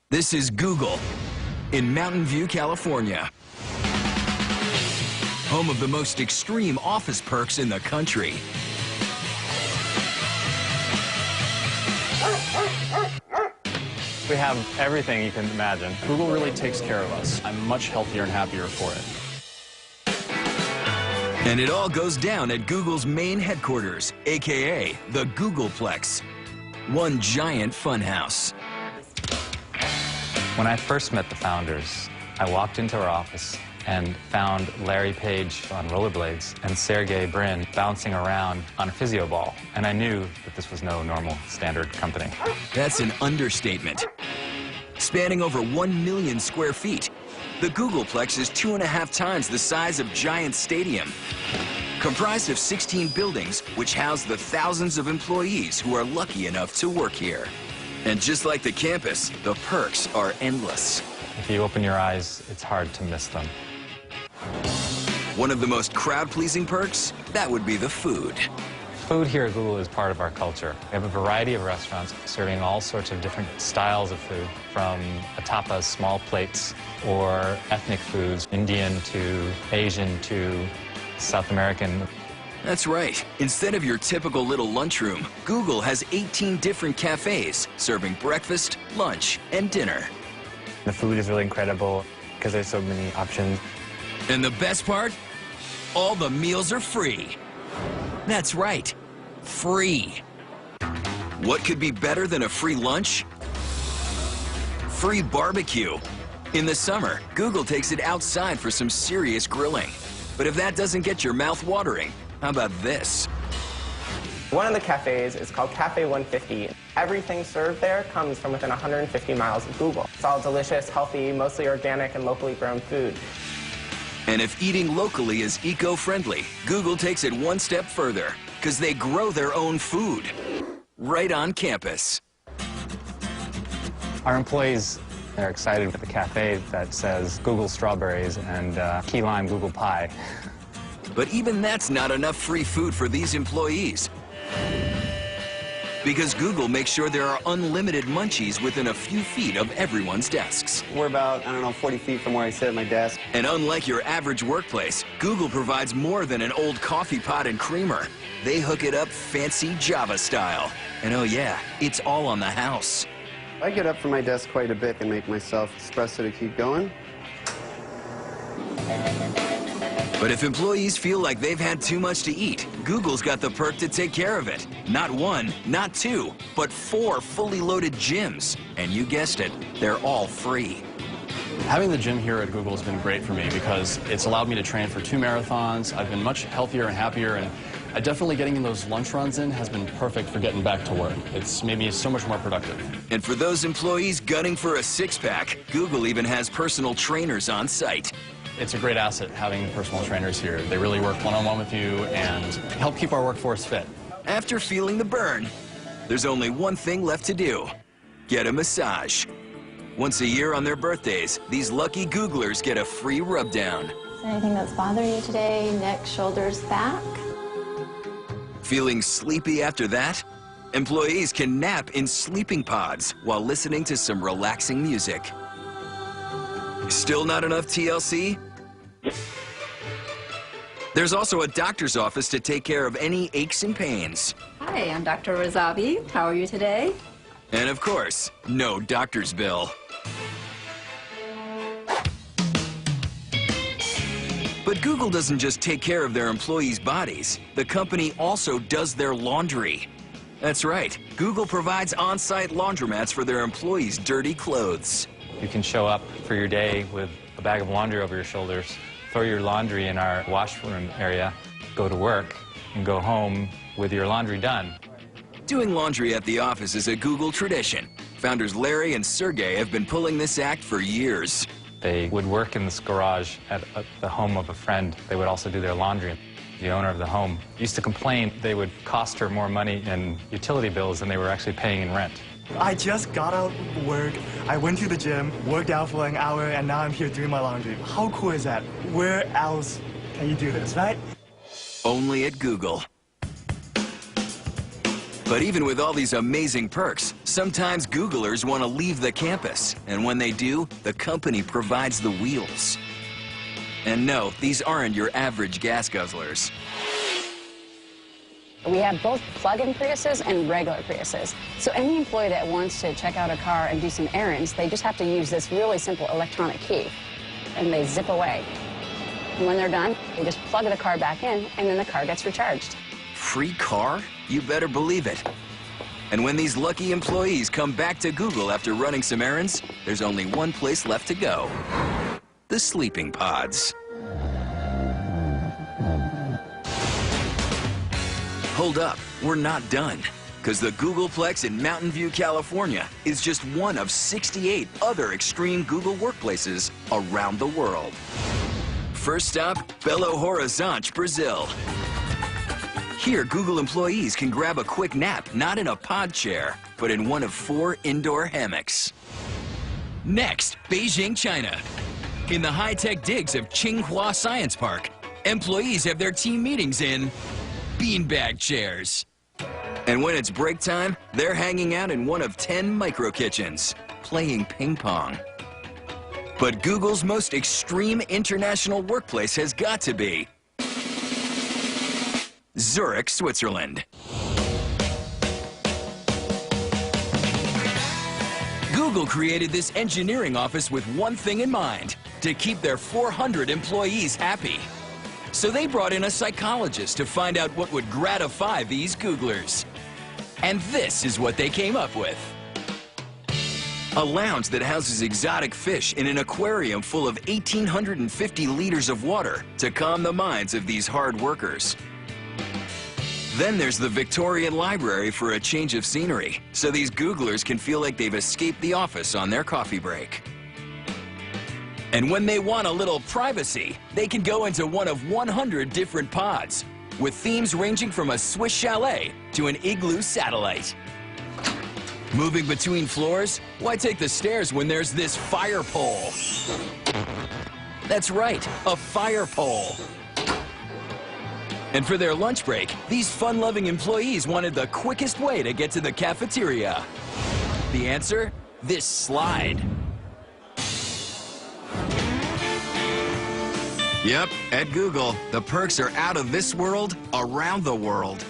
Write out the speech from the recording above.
This is Google in Mountain View, California. Home of the most extreme office perks in the country. We have everything you can imagine. Google really takes care of us. I'm much healthier and happier for it. And it all goes down at Google's main headquarters, AKA the Googleplex. One giant funhouse. When I first met the founders, I walked into our office and found Larry Page on rollerblades and Sergey Brin bouncing around on a physio ball. And I knew that this was no normal standard company. That's an understatement. Spanning over 1 million square feet, the Googleplex is 2.5 times the size of Giant Stadium. Comprised of 16 buildings, which house the thousands of employees who are lucky enough to work here. And just like the campus, the perks are endless. If you open your eyes, it's hard to miss them. One of the most crowd-pleasing perks, that would be the food. Food here at Google is part of our culture. We have a variety of restaurants serving all sorts of different styles of food, from tapas, small plates, or ethnic foods, Indian to Asian to South American. That's right. Instead of your typical little lunchroom, Google has 18 different cafes serving breakfast, lunch, and dinner. The food is really incredible because there's so many options. And the best part? All the meals are free. That's right, free. What could be better than a free lunch? Free barbecue. In the summer, Google takes it outside for some serious grilling. But if that doesn't get your mouth watering, how about this? One of the cafes is called Cafe 150. Everything served there comes from within 150 miles of Google. It's all delicious, healthy, mostly organic and locally grown food. And if eating locally is eco-friendly, Google takes it one step further, because they grow their own food right on campus. Our employees are excited with the cafe that says Google strawberries and key lime Google pie. But even that's not enough free food for these employees. Because Google makes sure there are unlimited munchies within a few feet of everyone's desks. We're about, 40 feet from where I sit at my desk. And unlike your average workplace, Google provides more than an old coffee pot and creamer. They hook it up fancy Java style. And oh yeah, it's all on the house. I get up from my desk quite a bit and make myself espresso to keep going. But if employees feel like they've had too much to eat, Google's got the perk to take care of it. Not one, not two, but 4 fully loaded gyms. And you guessed it, they're all free. Having the gym here at Google has been great for me because it's allowed me to train for 2 marathons. I've been much healthier and happier, and definitely getting those lunch runs in has been perfect for getting back to work. It's made me so much more productive. And for those employees gunning for a six-pack, Google even has personal trainers on site. It's a great asset having personal trainers here. They really work one-on-one with you and help keep our workforce fit. After feeling the burn, there's only one thing left to do: get a massage. Once a year on their birthdays, these lucky Googlers get a free rub-down. Is there anything that's bothering you today? Neck, shoulders, back? Feeling sleepy after that? Employees can nap in sleeping pods while listening to some relaxing music. Still not enough TLC? There's also a doctor's office to take care of any aches and pains. Hi, I'm Dr. Razavi. How are you today? And of course, no doctor's bill. But Google doesn't just take care of their employees' bodies. The company also does their laundry. That's right. Google provides on-site laundromats for their employees' dirty clothes. You can show up for your day with a bag of laundry over your shoulders, throw your laundry in our washroom area, go to work, and go home with your laundry done. Doing laundry at the office is a Google tradition. Founders Larry and Sergey have been pulling this act for years. They would work in this garage at the home of a friend. They would also do their laundry. The owner of the home used to complain they would cost her more money in utility bills than they were actually paying in rent. I just got out of work, I went to the gym, worked out for an hour, and now I'm here doing my laundry. How cool is that? Where else can you do this, right? Only at Google. But even with all these amazing perks, sometimes Googlers want to leave the campus. And when they do, the company provides the wheels. And no, these aren't your average gas guzzlers. We have both plug-in Priuses and regular Priuses. So any employee that wants to check out a car and do some errands, they just have to use this really simple electronic key, and they zip away. And when they're done, they just plug the car back in, and then the car gets recharged. Free car? You better believe it. And when these lucky employees come back to Google after running some errands, there's only one place left to go. The sleeping pods. Hold up, we're not done. Because the Googleplex in Mountain View, California is just one of 68 other extreme Google workplaces around the world. First stop, Belo Horizonte, Brazil. Here, Google employees can grab a quick nap, not in a pod chair, but in one of 4 indoor hammocks. Next, Beijing, China. In the high-tech digs of Tsinghua Science Park, employees have their team meetings in beanbag chairs. And when it's break time, they're hanging out in one of 10 micro kitchens, playing ping pong. But Google's most extreme international workplace has got to be Zurich, Switzerland. Google created this engineering office with one thing in mind, to keep their 400 employees happy. So they brought in a psychologist to find out what would gratify these Googlers. And this is what they came up with. A lounge that houses exotic fish in an aquarium full of 1,850 liters of water to calm the minds of these hard workers. Then there's the Victorian Library for a change of scenery, so these Googlers can feel like they've escaped the office on their coffee break. And when they want a little privacy, they can go into one of 100 different pods, with themes ranging from a Swiss chalet to an igloo satellite. Moving between floors? Why take the stairs when there's this fire pole? That's right, a fire pole. And for their lunch break, these fun-loving employees wanted the quickest way to get to the cafeteria. The answer? This slide. Yep, at Google, the perks are out of this world, around the world.